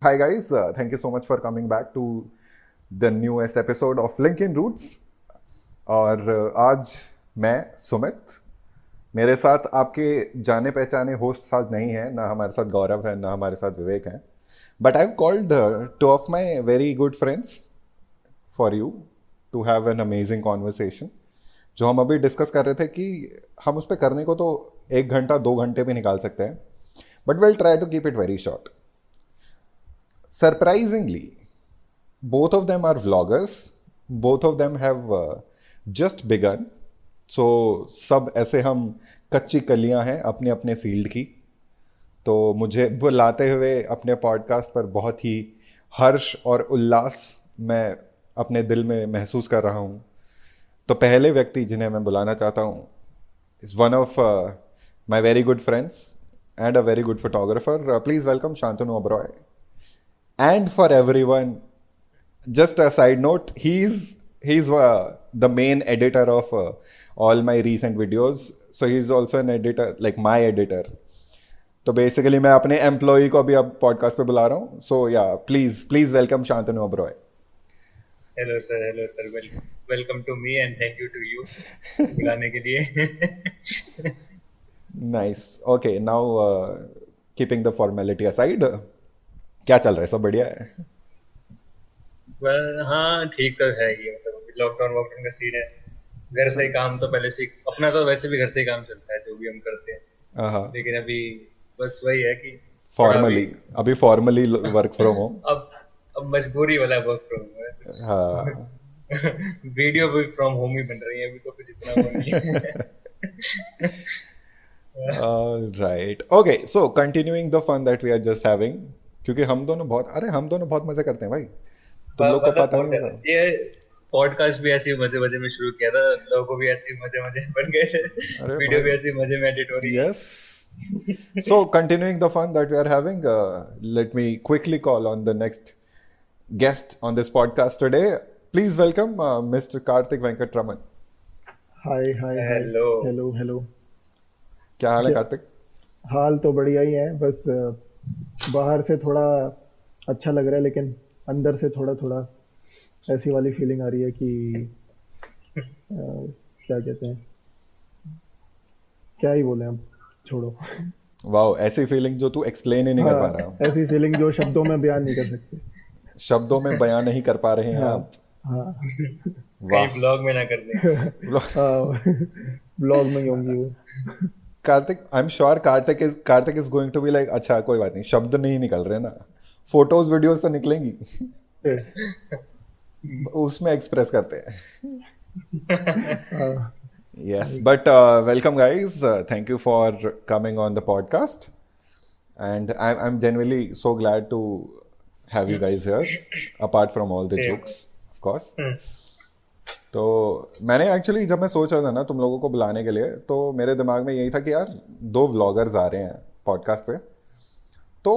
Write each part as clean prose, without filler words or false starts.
Hi guys, thank you so much for coming back to the newest episode of Lincoln Roots. और आज मैं सुमित, मेरे साथ आपके जाने पहचाने होस्ट आज नहीं है, ना हमारे साथ गौरव है, ना हमारे साथ विवेक है. But I have called two of my very good friends for you to have an amazing conversation. जो हम अभी डिस्कस कर रहे थे कि हम उस पर करने को तो 1 घंटा 2 घंटे भी निकाल सकते हैं, but will try to keep it very short. Surprisingly, both of them are vloggers. Both of them have just begun. So सब ऐसे हम कच्ची कलियां हैं अपने अपने फील्ड की. तो मुझे बुलाते हुए अपने पॉडकास्ट पर बहुत ही हर्ष और उल्लास मैं अपने दिल में महसूस कर रहा हूँ. तो पहले व्यक्ति जिन्हें मैं बुलाना चाहता हूँ is one of my very good friends and a very good photographer. Please welcome Shantanu Oberoi. And for everyone, just a side note, he's the main editor of all my recent videos. So he's also an editor, like my editor. तो basically मैं अपने employ को भी अब podcast पे बुला रहा हूँ. So yeah please welcome Shantanu Oberoi. Hello sir welcome to me and thank you to you बुलाने के लिए. Nice. Okay, now keeping the formality aside, क्या चल रहा है? सब बढ़िया है? हाँ ठीक तो है ये, मतलब लॉकडाउन वॉकडाउन का सीन है. घर से ही काम तो पहले से अपना तो वैसे भी घर से ही काम चलता है जो भी हम करते हैं. हाँ. लेकिन अभी बस वही है कि थोड़ा अभी फॉर्मली वर्क फ्रॉम होम. अब मजबूरी वाला वर्क फ्रॉम होम है. हाँ. वीडियो भी फ्रॉम होम ही बन रही है अभी, तो कुछ इतना वो नहीं है. Right. Okay, so continuing the fun that we are just having, क्योंकि हम दोनों बहुत मजे करते हैं भाई. तुम लोग को मतलब पता बहुत नहीं ज्यादा होगा. ये पॉडकास्ट भी ऐसे मजे मजे में शुरू किया था, लोगो भी ऐसे मजे मजे में बन गए थे, अरे वीडियो भी भाई, ऐसे मजे में एडिट हो रही है. Yes. So continuing the fun that we are having, let me quickly call on the next guest on this podcast today. Please welcome Mr. Karthik Venkatraman. Hi hi hi. Hello. Hello hello. क्या हाल है क्या कार्तिक? हाल तो बढ़िया ही है, बस बाहर से थोड़ा अच्छा लग रहा है, लेकिन अंदर से थोड़ा थोड़ा ऐसी वाली फीलिंग आ रही है कि क्या कहते हैं, क्या ही बोले हम, छोड़ो. वाओ, ऐसी फीलिंग जो तू एक्सप्लेन ही नहीं कर पा रहा हाँ, हूँ. ऐसी फीलिंग जो शब्दों में बयान नहीं कर सकते. शब्दों में बयां नहीं कर पा रहे हैं हाँ आप. हाँ. कहीं वाह. ब्लॉग में ना कर दें. ब्लॉग में ही होंगी वो. Kartik, I am sure Kartik is going to be like, अच्छा कोई बात नहीं, शब्द नहीं निकल रहे ना, फोटोज वीडियोस तो निकलेंगी. उसमें एक्सप्रेस करते हैं. हाँ, Yes, but welcome guys. Thank you for coming on the podcast, and I'm genuinely so glad to have you guys here. Apart from all the same. jokes, of course. तो मैंने actually जब मैं सोच रहा था ना तुम लोगों को बुलाने के लिए, तो मेरे दिमाग में यही था कि यार 2 व्लॉगर्स आ रहे हैं पॉडकास्ट पे, तो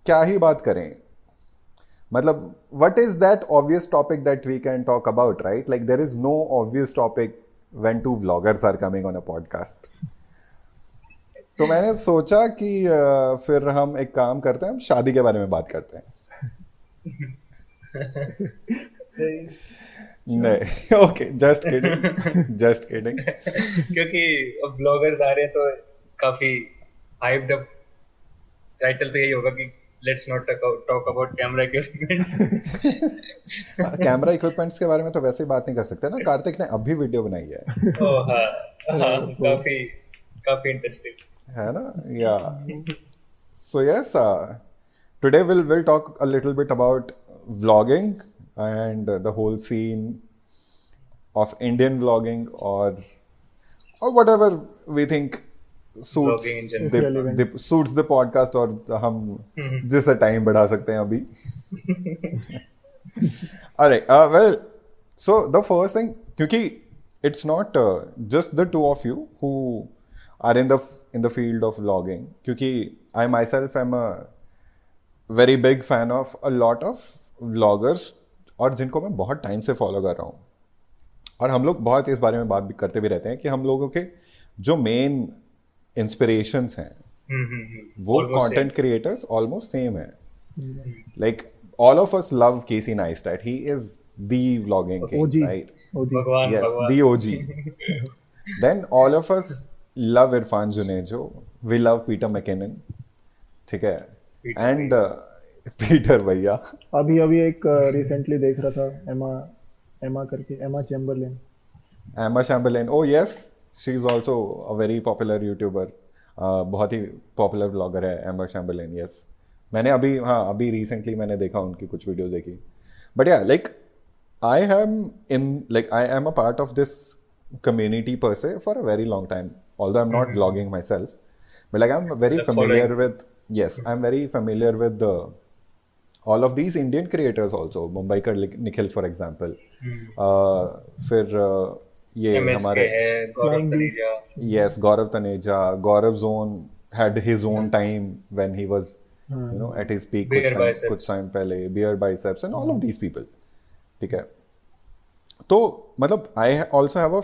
क्या ही बात करें. मतलब what is that obvious topic that we can talk about, right? Like there is no obvious topic when 2 vloggers are coming on a podcast. तो मैंने सोचा कि फिर हम एक काम करते हैं, हम शादी के बारे में बात करते हैं. नहीं, ओके, जस्ट किडिंग. क्योंकि अब ब्लॉगर्स आ रहे हैं तो काफी हाइप्ड अप टाइटल तो यही होगा कि let's not talk about camera equipments. Camera equipments के बारे में तो वैसे ही बात नहीं कर सकते ना. कार्तिक ने अभी वीडियो बनाई है. ओह हाँ. हाँ, काफी काफी इंटरेस्टिंग है ना? या. So yes, today we'll talk a little bit about vlogging and the whole scene of Indian vlogging, or whatever we think suits blogging in general. suits the podcast, और हम जिससे टाइम बढ़ा सकते हैं अभी. Alright, well, so the first thing, क्योंकि it's not just the two of you who are in the field of vlogging, क्योंकि I myself am a very big fan of a lot of vloggers, और जिनको मैं बहुत time से follow कर रहा हूँ. और हम लोग बहुत इस बारे में बात भी करते भी रहते हैं कि हम लोगों के जो मेन इंस्पिरेशंस हैं वो Almost content creators almost same है. Like all of us love Casey Neistat. He is the vlogging king, OG right? ओजी भगवान Yes, भगवान the OG. Then all of us love Irfan Junejo. We love Peter McKinnon. ठीक है? Peter And Peter भैया. अभी अभी एक recently देख रहा था एमा एमा करके एमा Chamberlain Emma Chamberlain. Oh yes, she's also a very popular YouTuber. बहुत ही पॉपुलर ब्लॉगर है एम्बर चैम्बरलेन. यस, मैंने अभी रिसेंटली मैंने देखा, उनकी कुछ वीडियोस देखी. बट या like I am a part of this community per se for a very long time, although I'm not vlogging myself, but like I'm very The familiar following. with, yes, I'm very familiar with all of these Indian creators also. Mumbaikar Nikhil for example. फिर ये MSK हमारे है, गौरव Flying Beast. Taneja, yes, Gaurav Taneja. Gaurav Zone had his own time when he was at his peak. Beer Biceps. कुछ time पहले Beer Biceps and all of these people. ठीक है. तो मतलब I also have a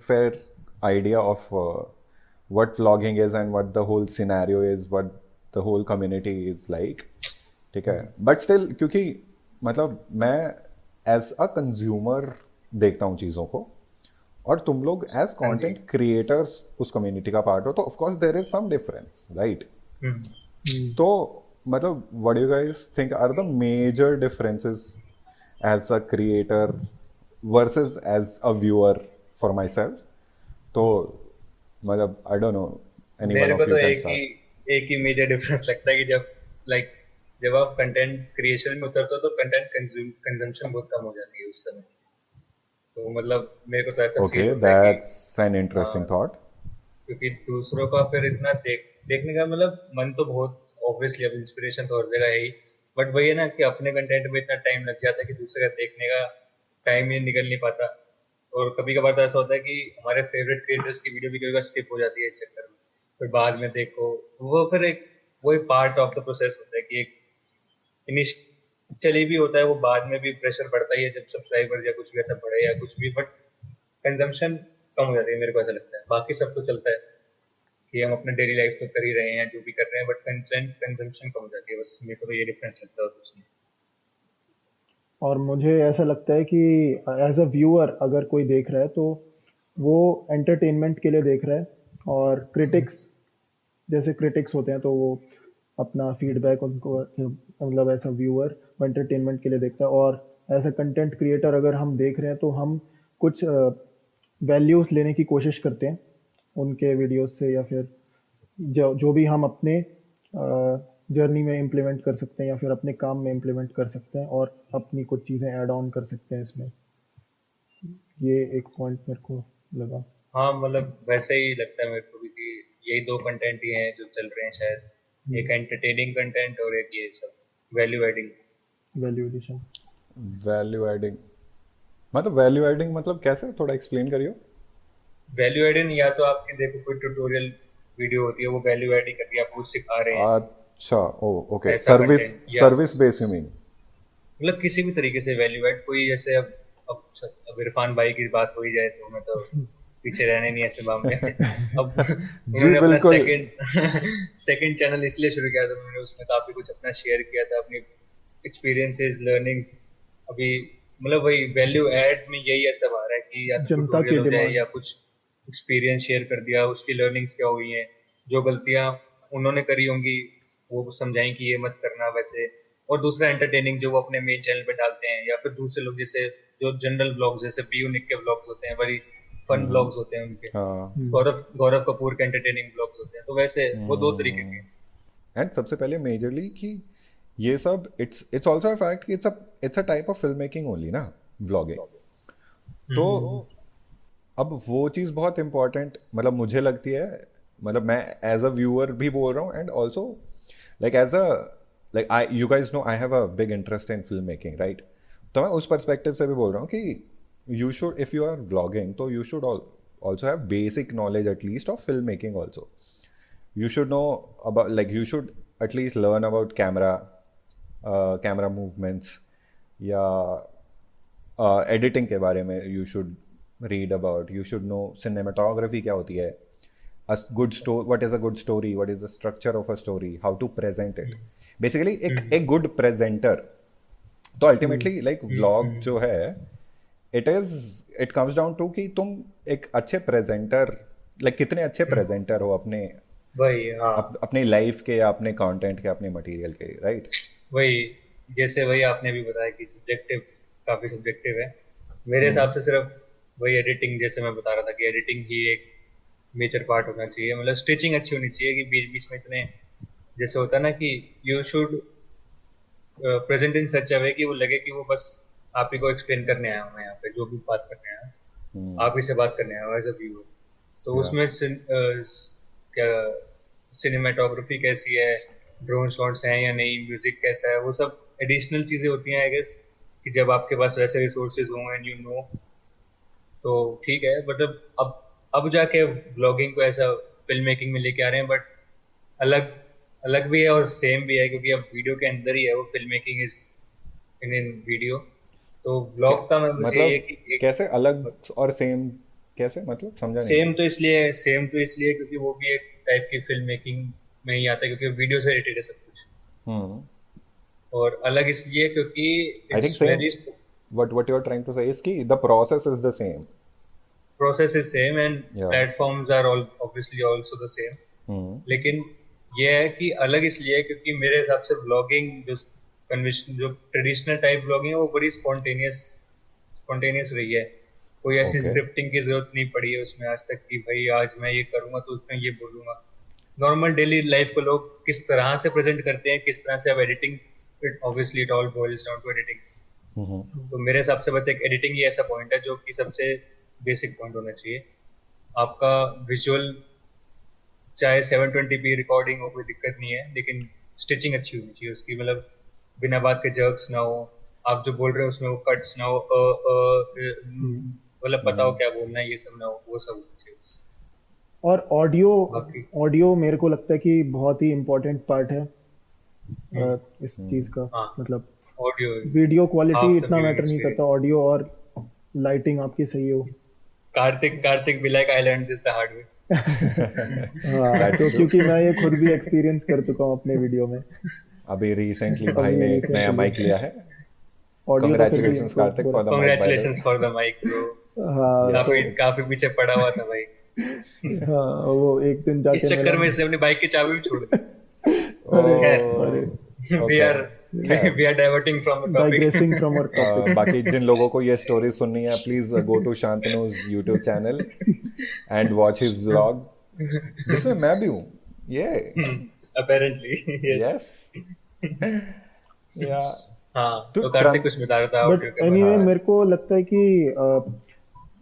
fair idea of what vlogging is and what the whole scenario is, what the whole community is like. ठीक है. But still क्योंकि मतलब मैं as a consumer देखता हूँ चीज़ों को, और तुम लोग एज कंटेंट क्रिएटर्स उस कम्युनिटी का पार्ट हो, तो of course there is some difference, right? तो मतलब what do you guys think are the major differences as a creator versus as a viewer for myself? तो मतलब I don't know, anyone मेरे of को you two can एक start. ही major difference लगता है कि जब आप कंटेंट क्रिएशन में उतरते हो तो कंटेंट कंजम्पशन बहुत कम हो जाती है उस समय. तो मतलब मेरे को तो ऐसा ओके, फील होता है कि दैट्स एन इंटरेस्टिंग थॉट. क्योंकि दूसरों का फिर इतना देखने का मतलब मन तो बहुत ऑब्वियसली, अब इंस्पिरेशन तो हर जगह है ही, बट वही है ना कि अपने कंटेंट में इतना टाइम लग जाता है कि दूसरे का देखने का टाइम ही निकल नहीं पाता. और कभी कभार तो ऐसा होता है कि हमारे फेवरेट क्रिएटर्स की वीडियो भी कभी कभी स्किप हो जाती है इस चक्कर में, फिर बाद में देखो. वो फिर वही पार्ट ऑफ द प्रोसेस होता है कि एक इनिशियली भी होता है, वो बाद में भी प्रेशर बढ़ता ही है जब सब्सक्राइबर या कुछ भी ऐसा बढ़े या कुछ भी, बट कंजम्पशन कम हो जाती है. मेरे को ऐसा लगता है. बाकी सब तो चलता है कि हम अपने डेली लाइफ तो कर ही रहे हैं जो भी कर रहे हैं, बट कंटेंट कंजम्पशन कम हो जाती है. बस मेरे को तो ये डिफरेंस लगता है, और कुछ नहीं. और मुझे ऐसा लगता है कि एज अ व्यूअर अगर कोई देख रहा है तो वो एंटरटेनमेंट के लिए देख रहा है, और क्रिटिक्स जैसे क्रिटिक्स होते हैं तो वो अपना फीडबैक उनको मतलब ऐसा व्यूअर वो एंटरटेनमेंट के लिए देखता है. और एज अ कंटेंट क्रिएटर अगर हम देख रहे हैं तो हम कुछ वैल्यूज़ लेने की कोशिश करते हैं उनके वीडियोस से, या फिर जो भी हम अपने जर्नी में इम्प्लीमेंट कर सकते हैं या फिर अपने काम में इम्प्लीमेंट कर सकते हैं, और अपनी कुछ चीज़ें ऐड ऑन कर सकते हैं इसमें. ये एक पॉइंट मेरे को लगा. हाँ, मतलब वैसे ही लगता है मेरे को भी कि यही दो कंटेंट ही हैं जो चल रहे हैं शायद. एक एंटरटेनिंग कंटेंट और एक ये सब value adding. Value addition value adding मतलब कैसे, थोड़ा एक्सप्लेन करियो. वैल्यू एडिंग या तो आपके देखो कोई ट्यूटोरियल वीडियो होती है, वो वैल्यू एडिंग करती है, आप कुछ सिखा रहे हैं, अच्छा, ओ ओके, ऐसा सर्विस content, या सर्विस बेस यू मीन. मतलब किसी भी तरीके से वैल्यू एड. कोई जैसे अब इरफान भाई की बात हो ही जाए तो मैं तो पीछे रहने नहीं ऐसे मामले में. अब जी उन्होंने अपना बिल्कुल. सेकंड चैनल इसलिए शुरू किया था, उन्होंने उसमें काफी कुछ अपना शेयर किया था, अपनी एक्सपीरियंसेस, लर्निंग्स. अभी मतलब वही वैल्यू ऐड में यही ऐसा आ रहा है कि या तो जनता की ट्यूटोरियल हो जाए डिमांड. या कुछ एक्सपीरियंस शेयर कर दिया, उसकी लर्निंग्स क्या हुई हैं, जो गलतियां उन्होंने करी होंगी वो समझाएं कि ये मत करना वैसे. और दूसरा एंटरटेनिंग जो वो अपने मेन चैनल पे डालते हैं, या फिर दूसरे लोग जैसे जो जनरल ब्लॉग्स जैसे पीयू निक के ब्लॉग्स होते हैं, बड़ी फन ब्लॉग्स होते हैं उनके, हाँ. गौरव कपूर के एंटरटेनिंग ब्लॉग्स होते हैं. तो वैसे वो दो तरीके के हैं. एंड सबसे पहले मेजरली कि ये सब इट्स आल्सो अ फैक्ट कि it's a type of film making only ना, व्लॉगिंग. तो अब वो चीज़ बहुत इम्पोर्टेंट मतलब मुझे लगती है, मतलब मैं एज अ व्यूअर भी बोल रहा हूँ, and also like as a like I you guys know I have a big interest in film making, right? तो मैं उस पर्सपेक्टिव से भी बोल रहा हूँ कि you should, if you are vlogging तो you should also have basic knowledge at least of film making also. You should know about, like you should at least learn about camera movements, या editing के बारे में you should read about. You should know cinematography क्या होती है, a good story, what is a good story, what is the structure of a story, how to present it. Basically एक good presenter. तो ultimately like vlog जो है, it comes down to कि तुम एक अच्छे presenter, like कितने अच्छे presenter हो अपने वही हाँ अपने लाइफ के या अपने कंटेंट के, अपने मटेरियल के, राइट? वही जैसे वही आपने भी बताया कि सब्जेक्टिव काफी सब्जेक्टिव है मेरे हिसाब से सिर्फ वही एडिटिंग जैसे मैं बता रहा था कि एडिटिंग ही एक मेजर पार्ट होना चाहिए मतलब स्टिचिंग अच्छी होनी चाहिए कि बीच बीच में इतने जैसे होता है ना कि यू शुड प्रेजेंट इन सच अ वे कि वो लगे कि वो बस आप ही को एक्सप्लेन करने आया हूँ मैं यहाँ पे जो भी बात करने आया हूँ आप ही से बात करने आया हूँ एज अ व्यूअर तो उसमें क्या सिनेमेटोग्राफी कैसी है ड्रोन शॉट्स हैं या नहीं म्यूजिक कैसा है वो सब एडिशनल चीजें होती हैं आई गेस कि जब आपके पास वैसे रिसोर्सेज हों एंड यू नो तो ठीक है मतलब अब जाके व्लॉगिंग को ऐसा फिल्म मेकिंग में लेके आ रहे हैं बट अलग अलग भी है और सेम भी है क्योंकि अब वीडियो के अंदर ही है वो film making is in video तो व्लॉग का मैं बस यही है मतलब कि कैसे अलग और सेम, कैसे मतलब समझा नहीं मैं। सेम तो इसलिए क्योंकि वो भी एक टाइप की फिल्म मेकिंग में ही आता है क्योंकि वीडियो से रिलेटेड है सब कुछ हम्म, और अलग इसलिए क्योंकि I think it's same. Very What you're trying to say is कि the process is the same. process is same and Yeah. platforms are all obviously also the same हम्म, लेकिन ये है कि अलग इसलिए है क्योंकि मेरे हिसाब से ब्लॉगिंग जो ट्रेडिशनल टाइप ब्लॉगिंग है वो बड़ी स्पॉन्टेनियस रही है कोई ऐसी Okay. स्क्रिप्टिंग की जरूरत नहीं पड़ी है उसमें आज तक कि भाई आज मैं ये करूंगा तो उसमें ये बोलूंगा नॉर्मल डेली लाइफ को लोग किस तरह से प्रेजेंट करते हैं किस तरह से अब editing it obviously it all boils down to editing तो मेरे हिसाब से बस एक एडिटिंग ही ऐसा पॉइंट है जो कि सबसे बेसिक पॉइंट होना चाहिए आपका विजुअल चाहे 720p रिकॉर्डिंग हो कोई दिक्कत नहीं है लेकिन स्टिचिंग अच्छी होनी चाहिए उसकी मतलब बिना बात के जर्क्स ना हो आप जो बोल रहे हो उसमें वो कट्स ना हो मतलब पता हो क्या बोलना है ये सब ना हो वो सब होना चाहिए और ऑडियो बाकी ऑडियो मेरे को लगता है कि बहुत ही इम्पोर्टेंट पार्ट है इस चीज़ का हाँ मतलब audio video quality half the इतना व्यूइंग मैटर नहीं करता एक्सपीरियंस ऑडियो और लाइटिंग आपकी सही हो कार्तिक भी like I learn this the hard way हाँ That's तो true. क्योंकि मैं ये खुद भी एक्सपीरियंस कर चुका हूँ अपने वीडियो में अभी रिसेंटली भाई अभी ने एक नया रिसेंटली माइक लिया है। ऑडियो तो फिर भी Congratulations कार्तिक पूरा for the mic by the way. Congratulations for the mic bro हाँ Yes. तो काफी पीछे पड़ा हुआ था भाई हाँ वो एक दिन इस जाके चक्कर मिला में इसने अपनी बाइक की चाबी भी छोड़ दी अरे खैर अरे वी Okay. आर खैर, we are diverting from the topic digressing from our topic बाकी जिन लोगों को ये स्टोरी सुननी है प्लीज गो टू शांतनु's YouTube channel and watch his vlog जिसमें मैं भी हूँ। ये अपेरेंटली यस यस या हाँ तो तो कार्तिक कुछ बता रहा था बट ऑडियो के एनीवे बारे में मेरे को लगता है कि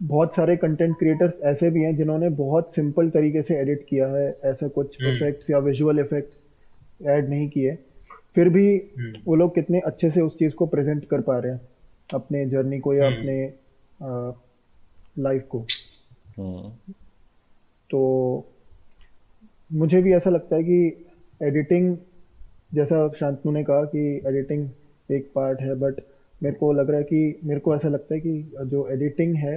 बहुत सारे कंटेंट क्रिएटर्स ऐसे भी हैं जिन्होंने बहुत सिंपल तरीके से एडिट किया है ऐसा कुछ इफेक्ट्स या विजुअल इफेक्ट्स ऐड नहीं किए फिर भी वो लोग कितने अच्छे से उस चीज़ को प्रेजेंट कर पा रहे हैं अपने जर्नी को या अपने लाइफ को तो मुझे भी ऐसा लगता है कि एडिटिंग जैसा शांतनु ने कहा कि एडिटिंग एक पार्ट है बट मेरे को लग रहा है कि मेरे को ऐसा लगता है कि जो एडिटिंग है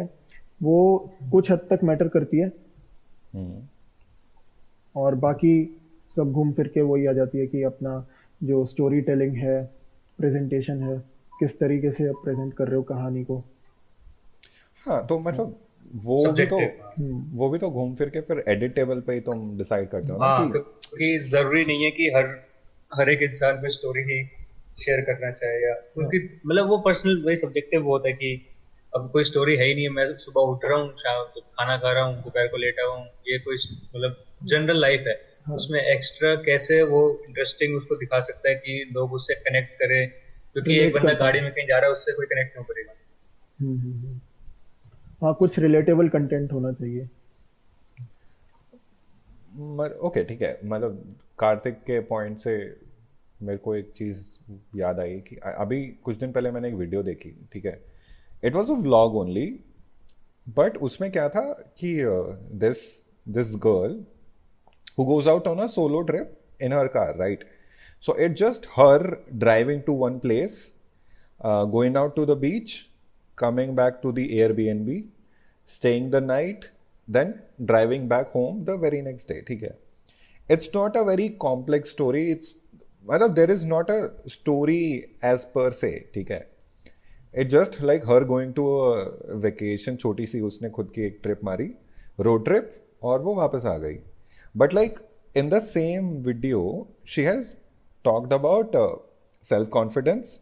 वो कुछ हद तक मैटर करती है और बाकी सब घूम फिर के वही आ जाती है कि अपना जो स्टोरी टेलिंग है प्रेजेंटेशन है किस तरीके से आप प्रेजेंट कर रहे हो कहानी को हाँ तो मतलब सब्जेक्टिव वो भी तो घूम फिर के फिर एडिटेबल पे ही तुम डिसाइड करते हो ना हाँ कि क्योंकि जरूरी नहीं है कि हर एक इंसान को स्टोरी ही शेयर करना चाहे या उनकी मतलब वो पर्सनल वही सब्जेक्टिव होता है कि अब कोई स्टोरी है ही नहीं है मैं सुबह उठ रहा हूँ शाम को खाना खा रहा हूँ दोपहर को लेटा हुआ हूँ ये कोई मतलब जनरल लाइफ है उसमें एक्स्ट्रा कैसे वो इंटरेस्टिंग उसको दिखा सकता है कि लोग उससे कनेक्ट करें क्योंकि एक बंदा गाड़ी में कहीं जा रहा है उससे कोई कनेक्ट नहीं करेगा हाँ कुछ रिलेटेबल कंटेंट होना चाहिए ओके ठीक है मतलब कार्तिक के पॉइंट से मेरे को एक चीज़ याद आई कि अभी कुछ दिन पहले मैंने एक वीडियो देखी, ठीक है, it was a vlog only but उसमें क्या था कि this girl who goes out on a solo trip in her car, right? So it's just her driving to one place, going out to the beach, coming back to the Airbnb, staying the night, then driving back home the very next day, ठीक है. It's not a very complex story, it's मतलब there is not a story as per se, ठीक है. It just like her going to vacation, छोटी सी उसने खुद की एक ट्रिप मारी, रोड ट्रिप, और वो वापस आ गई. But like in the same video she has talked about self confidence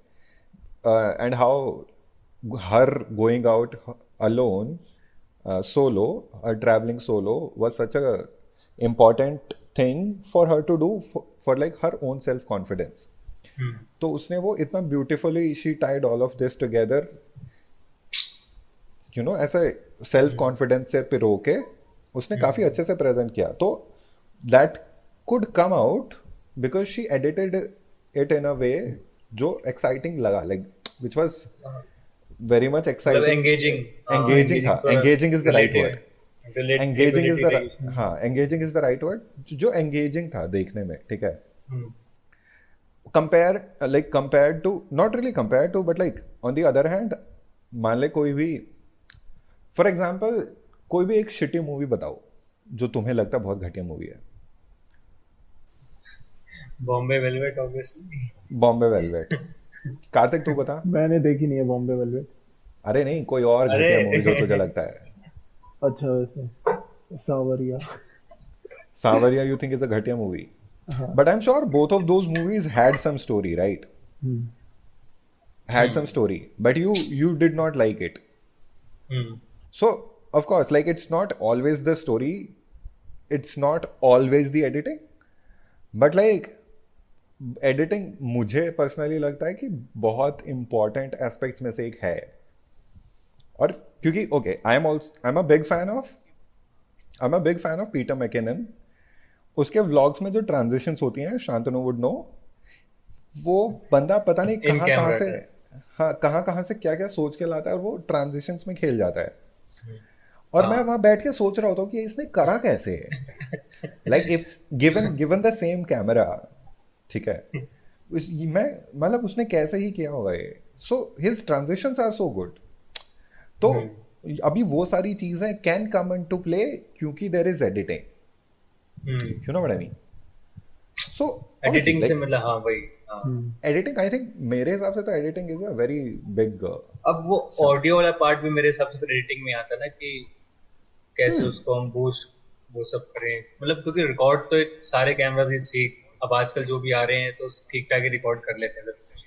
and how her going out alone, solo, traveling solo was such a important thing for her to do for like her own self confidence. तो उसने वो इतना beautifully she tied all of this together, you know, ऐसे self confidence से पिरो के उसने काफी अच्छे से प्रेजेंट किया. तो that could come out because she edited it in a way जो एक्साइटिंग लगा, like which was very much मतलब एक्साइटिंग. एंगेजिंग, एंगेजिंग था, engaging is the right word. Engaging is relatability the, हाँ, engaging is the right word, जो engaging था देखने में, ठीक है. Compare to, not really compare to, but like on the other hand, मान ले कोई भी, फॉर एग्जाम्पल कोई भी एक शिटी मूवी बताओ जो तुम्हें लगता है बहुत घटिया मूवी है. Bombay velvet obviously. Bombay velvet. Kartik तू बता. मैंने देखी नहीं है बॉम्बे वेलवेट. अरे नहीं, कोई और अरे घटिया मूवी जो तुझे लगता है. अच्छा, वैसे सावरिया. सांवरिया you think is a घटिया movie, हाँ. but I'm sure both of those movies had some story, right? Hmm. Had some story, but you did not like it. So of course, like, it's not always the story, it's not always the editing, but like editing मुझे personally लगता है कि बहुत important aspects में से एक है. और क्योंकि okay, I'm a big fan of Peter McKinnon. उसके व्लॉग्स में जो ट्रांजिशंस होती हैं, शांतनु वुड नो, वो बंदा पता नहीं इन कहाँ कैमरा से, हाँ, कहाँ से क्या क्या सोच के लाता है और वो ट्रांजिशंस में खेल जाता है. और मैं वहां बैठ के सोच रहा होता हूँ कि इसने करा कैसे है. Like if given the same camera, ठीक है, मैं मतलब उसने कैसे ही किया होगा ये. So his transitions are so good. तो अभी वो सारी चीजें कैन कम इनटू प्ले क्योंकि there is editing, you know what I mean. So editing से मतलब हाँ वही. एडिटिंग, आई थिंक मेरे हिसाब से तो editing is a very big. अब वो ऑडियो वाला पार्ट भी मेरे हिसाब से तो एडिटिंग में आता ना, कि कैसे उसको हम बूस्ट वो सब करें, मतलब क्योंकि रिकॉर्ड तो सारे कैमरा से ठीक, अब आजकल जो भी आ रहे हैं तो ठीक ठाक ही रिकॉर्ड कर लेते हैं सब कुछ.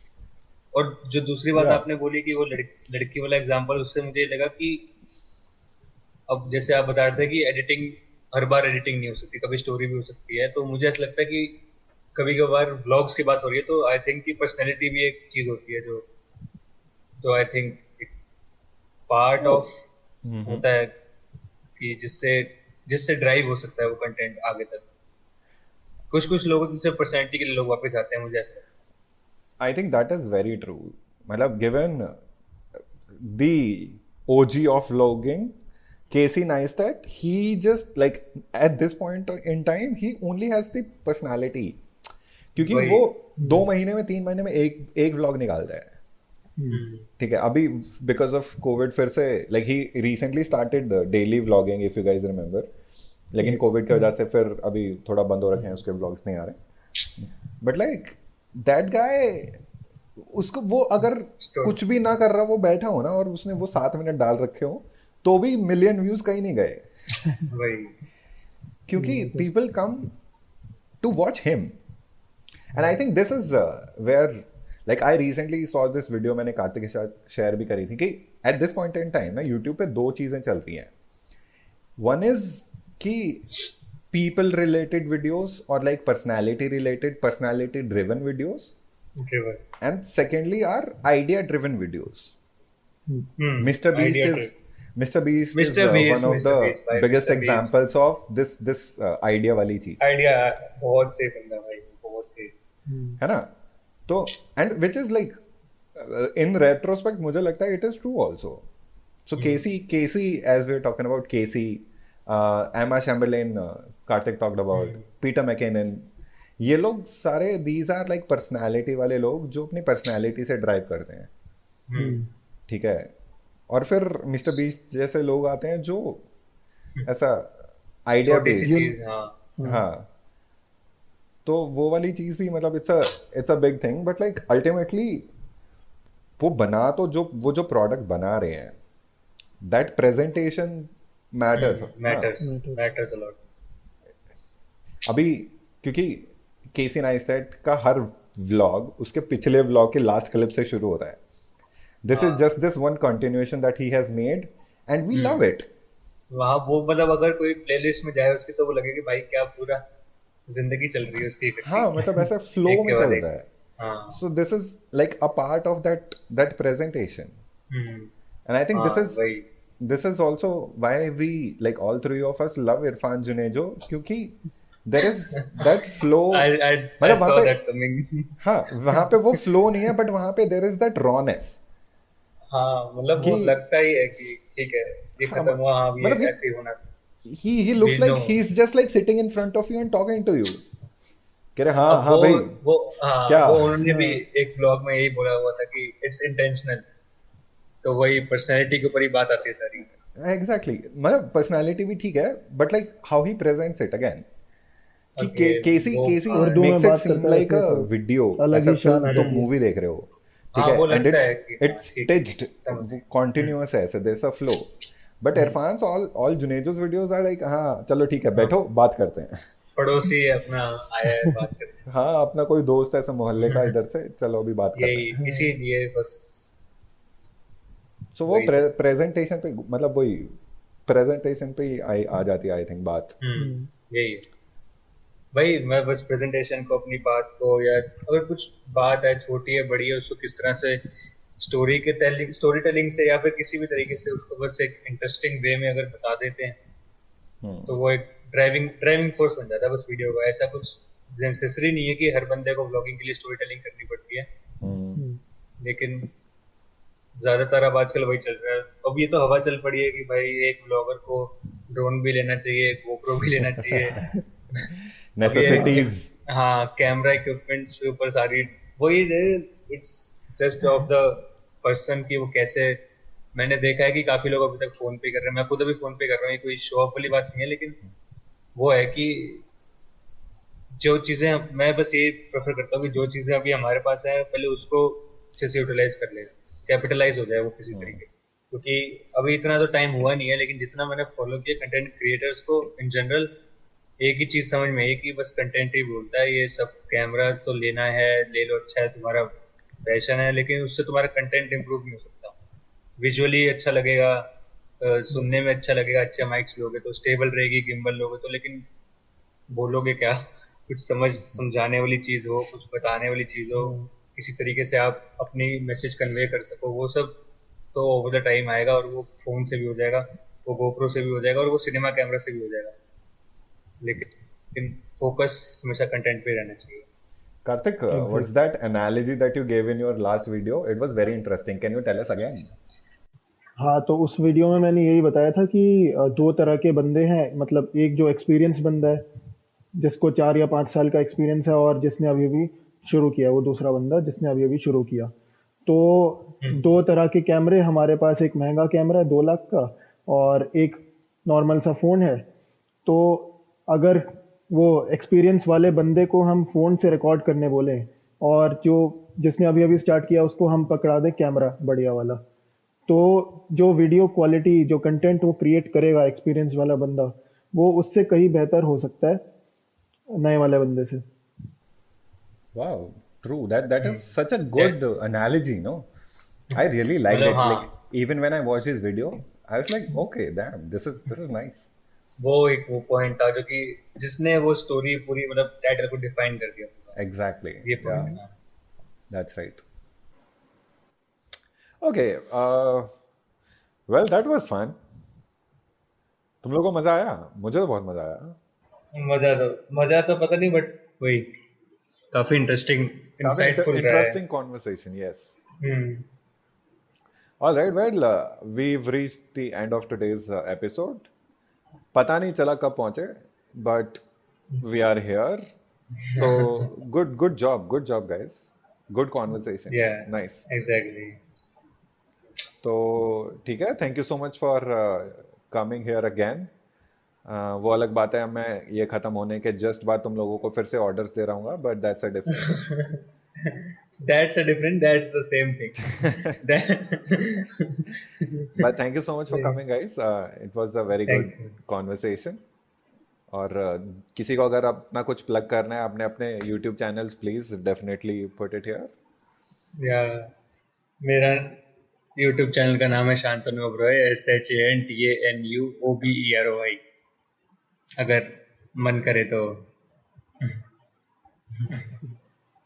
और जो दूसरी बात Yeah. आपने बोली कि वो लड़की वाला एग्जांपल, उससे मुझे लगा कि अब जैसे आप बता रहे थे कि एडिटिंग हर बार एडिटिंग नहीं हो सकती, कभी स्टोरी भी हो सकती है, तो मुझे ऐसा लगता है कि कभी कभार व्लॉग्स की बात हो रही है तो आई थिंक कि पर्सनैलिटी भी एक चीज होती है जो, तो आई थिंक एक पार्ट ऑफ होता है कि जिससे ड्राइव हो सकता है वो कंटेंट आगे तक. कुछ लोगों की सिर्फ पर्सनैलिटी के लिए लोग वापस आते हैं, मुझे ऐसा लगता है. I think that is very true. मतलब given the OG of vlogging, Casey Neistat, he just like at this point in time he only has the personality. क्योंकि वही. वो 2 महीने में 3 महीने में एक व्लॉग निकालता है, ठीक है. अभी बिकॉज ऑफ कोविड फिर से like he recently started daily vlogging, if you guys remember, लेकिन कोविड की वजह से फिर अभी थोड़ा बंद हो रखे हैं, उसके व्लॉग्स नहीं आ रहे. बट लाइक दैट गाय, उसको वो अगर कुछ भी ना कर रहा, वो बैठा हो ना और उसने वो 7 मिनट डाल रखे हो तो भी मिलियन व्यूज कहीं नहीं गए. वही. क्योंकि people come to watch him. And I think this is where, like I recently saw this video, मैंने कार्तिक के साथ शेयर भी करी थी, कि at this point in time ना यूट्यूब पे 2 चीजें चल रही हैं. वन इज कि people related videos or like personality driven videos, and secondly are idea driven videos. Mr. Beast Idea is Mr. Beast is Mr. Beast, one of Mr. the Beast, भाई, biggest Mr. Beast. examples of this idea वाली चीज, idea बहुत सही बंदा भाई, बहुत सही. है ना. तो and which is like in retrospect मुझे लगता है it is true also. So Casey, as we're talking about Casey, Emma Chamberlain, Karthik talked about, Peter McKinnon, ये लोग सारे these are like personality वाले लोग जो अपनी personality से drive करते हैं, ठीक है. और फिर मिस्टर बीस्ट जैसे लोग आते हैं जो ऐसा आइडिया छोटी सी बेस्ड। चीज, हाँ। हाँ, तो वो वाली चीज भी मतलब it's a big thing, but like ultimately वो बना तो जो वो जो प्रोडक्ट बना रहे हैं, दैट प्रेजेंटेशन मैटर्स ना। Matters, matter. Matters a lot. अभी क्योंकि केसी नाइस्टेट का हर व्लॉग उसके पिछले व्लॉग के लास्ट क्लिप से शुरू होता है। दिस इज हाँ। Just this one continuation that he has made and we love hmm. It. वहाँ वो मतलब अगर कोई प्लेलिस्ट में जाए उसकी, तो वो लगे कि भाई क्या पूरा जिंदगी चल रही है उसकी इकट्ठी। हाँ, मतलब ऐसा फ्लो एक में के बाद चल एक। रहा है। हाँ। So this is like a part of that presentation, hmm. and I think हाँ वही। this is also why we like all three of us love Irfan Junejo, क्योंकि there is that flow। I मतलब वहाँ saw पे, that coming। हाँ वहाँ पे वो flow नहीं है, but वहाँ पे there is that rawness हाँ मतलब कि वो लगता ही है कि ठीक है, ये हाँ खत्म हुआ, हाँ अब ये मतलब ऐसे ही होना। he we looks know. like he's just like sitting in front of you and talking to you, कह रहे हाँ अब हाँ भाई वो हाँ क्या। वो उन्होंने भी हाँ एक ब्लॉग में यही बोला हुआ था कि इट्स इंटेंशनल। तो वही पर्सनैलिटी के ऊपर ही बात आती है सारी। एग्जैक्टली मतलब पर्सनालिटी भी ठीक है, but like how he presents it again, कि अगेन केसी वो, केसी हाँ। उर्दू में मेक्स इट बात सीम करता है लाइक अ इसलिए तो वीडियो, अलग ऐसा ही शान फिल्म आ तुम जाती है। मूवी देख रहे हो, ठीक हाँ है, वो एंड लगता इट्स है कि हाँ इट्स ठीक है, स्टिच्ड समझ। कॉन्टिन्यूअस है, ऐसे there a flow. But hmm, Irfan's all Junejo's videos are like हाँ चलो ठीक है हाँ बैठो बात करते हैं। पड़ोसी है अपना, आया है बात करने। हाँ अपना कोई दोस्त है ऐसे मोहल्ले का इधर से, चलो अभी बात करते यही हैं। हाँ इसीलिए बस। सो वो वही सब। प्रेजेंटेशन पे मतलब वही प्रेजेंटेशन पे ही आ जाती है आई थिंक बात। हम्म, यही है। भाई मैं बस प्रेजेंटेशन को, अपनी बात को, या अगर कुछ बात है छोटी है बड़ी है, उसको किस तरह से स्टोरी टेलिंग से या फिर किसी भी तरीके से उसको बस एक इंटरेस्टिंग वे में अगर बता देते हैं, तो वो एक ड्राइविंग ड्राइविंग फोर्स बन जाता है बस वीडियो का। ऐसा कुछ नेसेसरी नहीं है कि हर बंदे को ब्लॉगिंग के लिए स्टोरी टेलिंग करनी पड़ती है, हम्म। हम्म, लेकिन ज्यादातर अब आजकल वही चल रहा है। अब ये तो हवा चल पड़ी है कि भाई एक ब्लॉगर को ड्रोन भी लेना चाहिए, गोप्रो भी लेना चाहिए। अब ये नेसेसिटीज। हाँ कैमरा इक्विपमेंट्स के ऊपर सारी वही, it's just of the person कि वो कैसे। मैंने देखा है कि काफी लोग अभी तक फोन पे कर रहे हैं, मैं खुद अभी फोन पे कर रहा हूँ, ये कोई शो ऑफ वाली बात नहीं है, लेकिन वो है कि जो चीजें मैं बस ये प्रेफर करता हूँ कि जो चीजें अभी हमारे पास है पहले उसको अच्छे से यूटिलाइज कर ले, कैपिटलाइज हो जाए वो किसी तरीके से। क्योंकि अभी इतना तो टाइम हुआ नहीं है, लेकिन जितना मैंने फॉलो किया कंटेंट क्रिएटर्स को इन जनरल, एक ही चीज समझ में आई कि बस कंटेंट ही बोलता है, ये सब कैमरा तो लेना है ले लो, अच्छा है तुम्हारा पैशन है, लेकिन उससे तुम्हारा कंटेंट इंप्रूव नहीं हो सकता। विजुअली अच्छा लगेगा, सुनने में अच्छा लगेगा, अच्छे माइक्स लोगे तो स्टेबल रहेगी, गिम्बल लोगे तो, लेकिन बोलोगे क्या? कुछ समझाने वाली चीज हो, कुछ बताने वाली चीज हो, हाँ किसी तरीके से आप अपनी मैसेज कन्वे कर सको, वो सब तो ओवर द टाइम आएगा, और वो फोन से भी हो जाएगा, वो गोप्रो से भी हो जाएगा, और वो सिनेमा कैमरा से भी हो जाएगा, लेकिन फोकस हमेशा कंटेंट पे रहना चाहिए। Karthik, what's exact. that analogy that you gave in your last video? It was very interesting. Can you tell us again? हाँ तो उस वीडियो में मैंने यही बताया था कि दो तरह के बंदे हैं, मतलब एक जो एक्सपीरियंस बंदा है जिसको 4 या 5 साल का एक्सपीरियंस है, और जिसने अभी अभी शुरू किया, वो दूसरा बंदा जिसने अभी अभी शुरू किया। तो हम्म। दो तरह के कैमरे हमारे पास, एक महंगा कैमरा है 2 लाख का, और एक नॉर्मल सा फ़ोन है। तो अगर वो एक्सपीरियंस वाले बंदे को हम फ़ोन से रिकॉर्ड करने बोलें, और जो जिसने अभी अभी स्टार्ट किया उसको हम पकड़ा दें कैमरा बढ़िया वाला, तो जो वीडियो क्वालिटी, जो कंटेंट वो क्रिएट करेगा एक्सपीरियंस वाला बंदा, वो उससे कहीं बेहतर हो सकता है नए वाले बंदे से। Wow, true. That is such a That- good analogy, no? I really liked मतलब it. हाँ, Like even when I watched this video, I was like, okay, damn, this is nice. वो एक वो पॉइंट था जो कि जिसने वो स्टोरी पूरी मतलब टाइटल को डिफाइन कर दिया पूरा। Exactly. ये Yeah, point. that's right. Okay. Well, that was fun. तुम लोगों को मजा आया? मुझे तो बहुत मजा आया। मजा तो पता नहीं, बट वही काफी इंटरेस्टिंग, काफी इंसाइटफुल रहा है। interesting conversation. Yes. Hmm. All right. Well, we've reached the end of today's episode. पता नहीं चला कब पहुंचे, but we are here. So good job, guys. Good conversation. या Nice. एग्जैक्टली। तो ठीक है, thank you so much for coming here again. वो अलग बात है, मैं ये खत्म होने के जस्ट बाद तुम लोगों को फिर से ऑर्डर्स दे रहा हूँ, but that's a different thing. That's a different. That's the same thing. That. But thank you so much for coming, guys. It was a very good Thank you. conversation. और किसी को अगर अपना कुछ प्लग करना है अपने अपने YouTube channels, please definitely put it here. या मेरा YouTube चैनल का नाम है शांतनु ओबरॉय, SHANTANUOBEROY, अगर मन करे तो.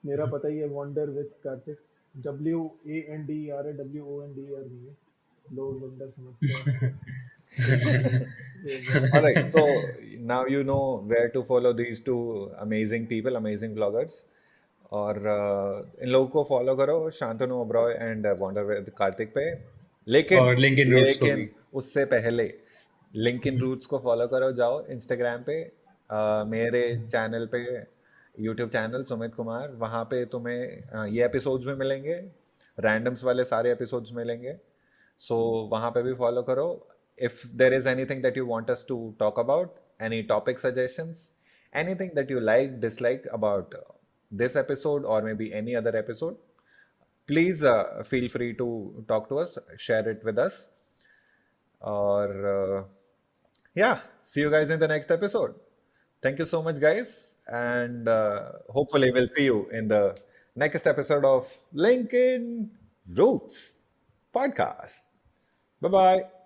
मेरा पता ही है, वंडर विद कार्तिक, WANDER नहीं है, लोग वंडर समझते हैं. All right, so now you know where to follow these two amazing people, amazing vloggers. और इन लोगों को फॉलो करो, Shantanu Oberoi and wonder with Kartik पे. लेकिन और लिंकिन रूट्स को भी. उससे पहले लिंकिन रूट्स को फॉलो करो, जाओ इंस्टाग्राम पे, मेरे चैनल पे, यूट्यूब चैनल सुमित कुमार, वहाँ पे तुम्हें ये एपिसोड्स भी मिलेंगे, रैंडम्स वाले सारे एपिसोड्स मिलेंगे. सो वहाँ पे भी फॉलो करो. If there is anything that you want us to talk about, any topic suggestions, anything that you like, dislike about this episode or maybe any other episode, please feel free to talk to us, share it with us. Or yeah, see you guys in the next episode. Thank you so much, guys, and hopefully we'll see you in the next episode of Lincoln Roots podcast. Bye bye.